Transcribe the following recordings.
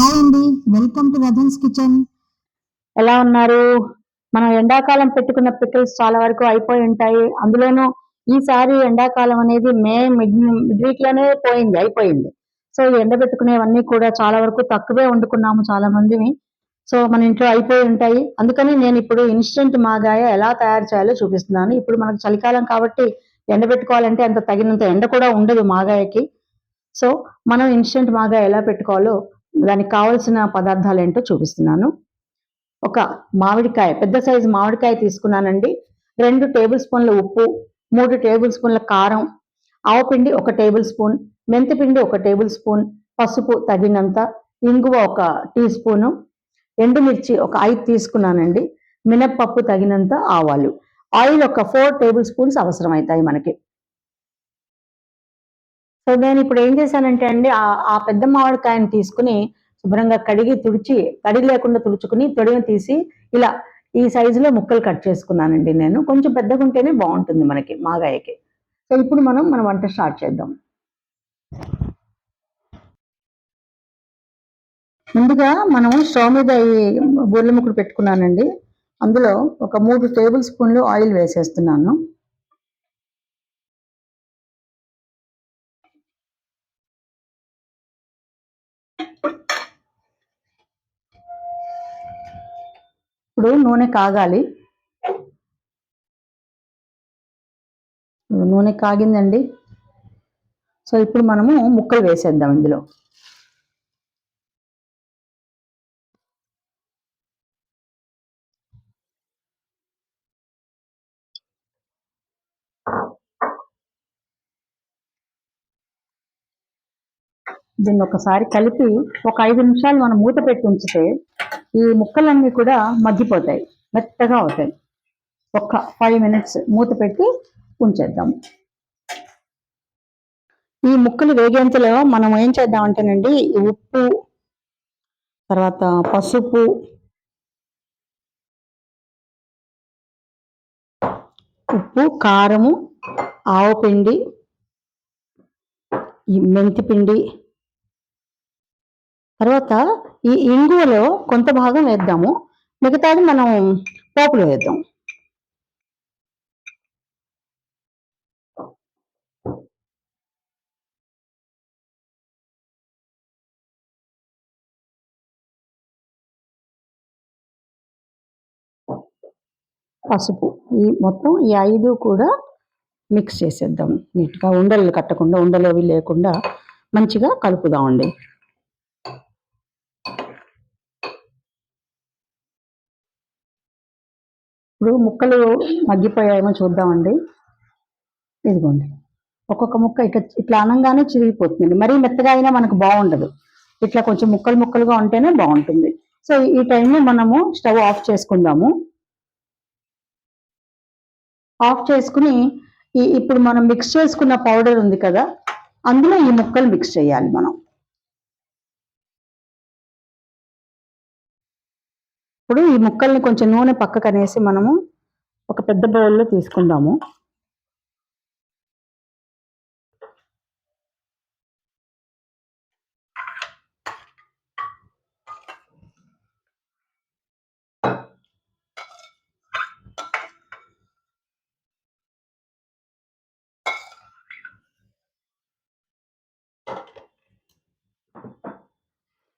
Hi అండి, welcome to రథన్స్ kitchen. ఎలా ఉన్నారు? మనం ఎండాకాలం పెట్టుకున్న పికిల్స్ చాలా వరకు అయిపోయి ఉంటాయి. అందులోనూ ఈసారి ఎండాకాలం అనేది మే మిడ్ వీక్ లోనే అయిపోయింది. సో ఎండబెట్టుకునేవన్నీ కూడా చాలా వరకు తక్కువే వండుకున్నాము చాలా మందిని. సో మన ఇంట్లో అయిపోయి ఉంటాయి. అందుకని నేను ఇప్పుడు ఇన్స్టెంట్ మాగాయ ఎలా తయారు చేయాలో చూపిస్తున్నాను. ఇప్పుడు మనకు చలికాలం కాబట్టి ఎండబెట్టుకోవాలంటే అంత తగినంత ఎండ కూడా ఉండదు మాగాయకి. సో మనం ఇన్స్టెంట్ మాగా ఎలా పెట్టుకోవాలో దానికి కావలసిన పదార్థాలు ఏంటో చూపిస్తున్నాను. ఒక మామిడికాయ, పెద్ద సైజు మామిడికాయ తీసుకున్నానండి. 2 టేబుల్ స్పూన్ల ఉప్పు, 3 టేబుల్ స్పూన్ల కారం, ఆవపిండి 1 టేబుల్ స్పూన్, మెంతిపిండి 1 టేబుల్ స్పూన్, పసుపు తగినంత, ఇంగువ 1 టీ స్పూను, ఎండుమిర్చి ఒక 5 తీసుకున్నానండి, మినప్పప్పు తగినంత, ఆవాలు, ఆయిల్ ఒక 4 టేబుల్ స్పూన్స్ అవసరం అవుతాయి మనకి. సో నేను ఇప్పుడు ఏం చేశానంటే అండి, ఆ పెద్ద మామిడికాయని తీసుకుని శుభ్రంగా కడిగి తుడిచి, తడి లేకుండా తుడుచుకుని తొడిని తీసి ఇలా ఈ సైజులో ముక్కలు కట్ చేసుకున్నానండి. నేను కొంచెం పెద్దగా ఉంటేనే బాగుంటుంది మనకి మాగాయకి. సో ఇప్పుడు మన వంట స్టార్ట్ చేద్దాం. ముందుగా మనం స్టవ్ మీద ఈ బూరెల ముక్కలు పెట్టుకున్నానండి. అందులో ఒక 3 టేబుల్ స్పూన్లు ఆయిల్ వేసేస్తున్నాను. ఇప్పుడు నూనె కాగాలి. నూనె కాగిందండి. సో ఇప్పుడు మనము ముక్కలు వేసేద్దాం ఇందులో. దీన్ని ఒకసారి కలిపి ఒక 5 నిమిషాలు మనం మూత పెట్టి ఉంచితే ఈ ముక్కలన్నీ కూడా మగ్గిపోతాయి, మెత్తగా అవుతాయి. ఒక 5 మినిట్స్ మూత పెట్టి ఉంచేద్దాం. ఈ ముక్కలు వేగేంతలో మనం ఏం చేద్దామంటేనండి, ఉప్పు, తర్వాత పసుపు, కారము, ఆవపిండి, ఈ మెంతిపిండి, తర్వాత ఈ ఇంగువలో కొంత భాగం వేద్దాము, మిగతాది మనం పోపులో వేద్దాం. పసుపు, ఈ మొత్తం ఈ 5 కూడా మిక్స్ చేసేద్దాం నీట్గా, ఉండలు కట్టకుండా, ఉండలు అవి లేకుండా మంచిగా కలుపుదామండి. ఇప్పుడు ముక్కలు మగ్గిపోయాయేమో చూద్దామండి. ఇదిగోండి, ఒక్కొక్క ముక్క ఇట్లా అనంగానే చిరిగిపోతుంది. మరీ మెత్తగా అయినా మనకు బాగుండదు. ఇట్లా కొంచెం ముక్కలు ముక్కలుగా ఉంటేనే బాగుంటుంది. సో ఈ టైంలో మనము స్టవ్ ఆఫ్ చేసుకుందాము. ఆఫ్ చేసుకుని ఇప్పుడు మనం మిక్స్ చేసుకున్న పౌడర్ ఉంది కదా, అందులో ఈ ముక్కలు మిక్స్ చేయాలి మనం. ఇప్పుడు ఈ ముక్కల్ని కొంచెం నూనె పక్కకు అనేసి మనము ఒక పెద్ద బౌల్లో తీసుకుందాము.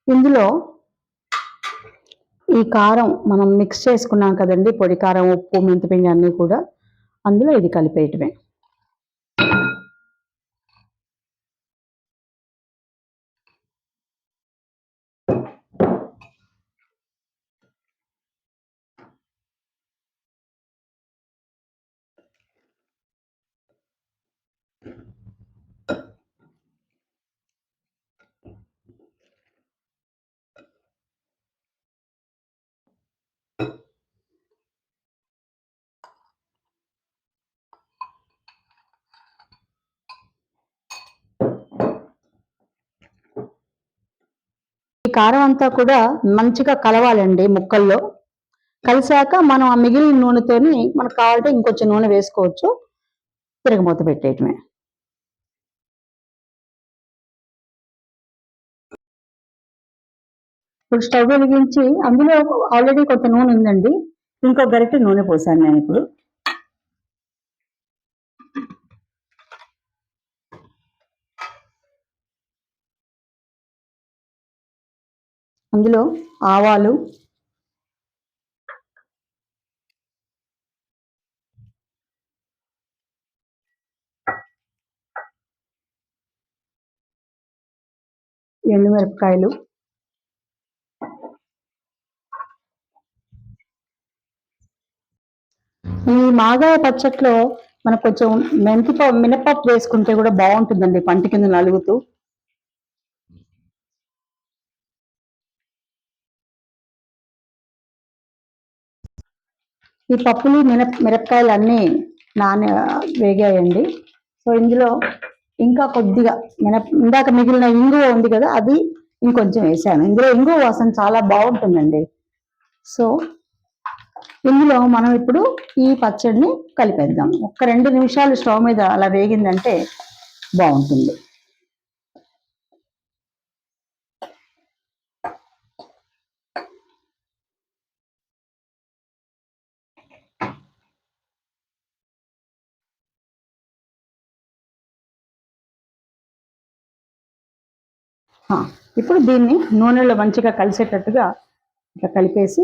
ఇందులో ఈ కారం మనం మిక్స్ చేసుకున్నాం కదండి, పొడి కారం, ఉప్పు, మెంతిపిండి అన్నీ కూడా అందులో ఇది కలిపేయటమే. ఈ కారం అంతా కూడా మంచిగా కలవాలండి ముక్కల్లో. కలిసాక మనం ఆ మిగిలిన నూనెతోని మనకు కావాలంటే ఇంకొంచెం నూనె వేసుకోవచ్చు. తిరగమూత పెట్టేయటమే. ఇప్పుడు స్టవ్ వెలిగించి అందులో ఆల్రెడీ కొంత నూనె ఉందండి. ఇంకో గరిటె నూనె పోసాను నేను ఇప్పుడు. అందులో ఆవాలు, ఎండుమిరపకాయలు, ఈ మాగాయ పచ్చట్లో మనకు కొంచెం మినపప్పు వేసుకుంటే కూడా బాగుంటుందండి, పంట కింద నలుగుతూ. ఈ పప్పులు మిరపకాయలు అన్నీ వేగాయండి. సో ఇందులో ఇంకా కొద్దిగా ఇందాక మిగిలిన ఇంగువ ఉంది కదా, అది ఇంకొంచెం వేసాను. ఇందులో ఇంగువ వాసన చాలా బాగుంటుందండి. సో ఇందులో మనం ఇప్పుడు ఈ పచ్చడిని కలిపేద్దాం. ఒక్క 2 నిమిషాలు స్టవ్ మీద అలా వేగిందంటే బాగుంటుంది. ఇప్పుడు దీన్ని నూనెలో మంచిగా కలిసేటట్టుగా ఇట్లా కలిపేసి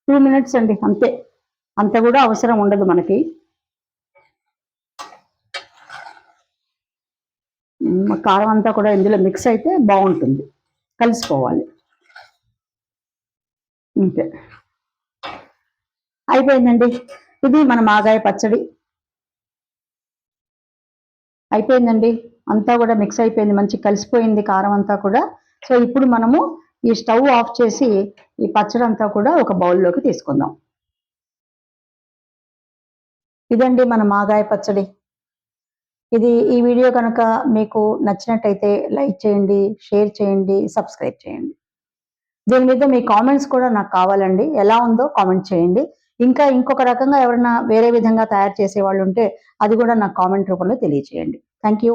2 మినిట్స్ అండి, అంతే. అంత కూడా అవసరం ఉండదు మనకి. కారం అంతా కూడా ఇందులో మిక్స్ అయితే బాగుంటుంది, కలిసిపోవాలి. అంతే, అయిపోయిందండి. ఇది మన మాగాయ పచ్చడి అయిపోయిందండి. అంతా కూడా మిక్స్ అయిపోయింది, మంచి కలిసిపోయింది కారం అంతా కూడా. సో ఇప్పుడు మనము ఈ స్టవ్ ఆఫ్ చేసి ఈ పచ్చడి అంతా కూడా ఒక బౌల్లోకి తీసుకుందాం. ఇదండి మన మాగాయ పచ్చడి. ఈ వీడియో కనుక మీకు నచ్చినట్టయితే లైక్ చేయండి, షేర్ చేయండి, సబ్స్క్రైబ్ చేయండి. దీని మీద మీ కామెంట్స్ కూడా నాకు కావాలండి, ఎలా ఉందో కామెంట్ చేయండి. ఇంకా ఇంకొక రకంగా ఎవరైనా వేరే విధంగా తయారు చేసే వాళ్ళు ఉంటే అది కూడా నాకు కామెంట్ రూపంలో తెలియచేయండి. Thank you.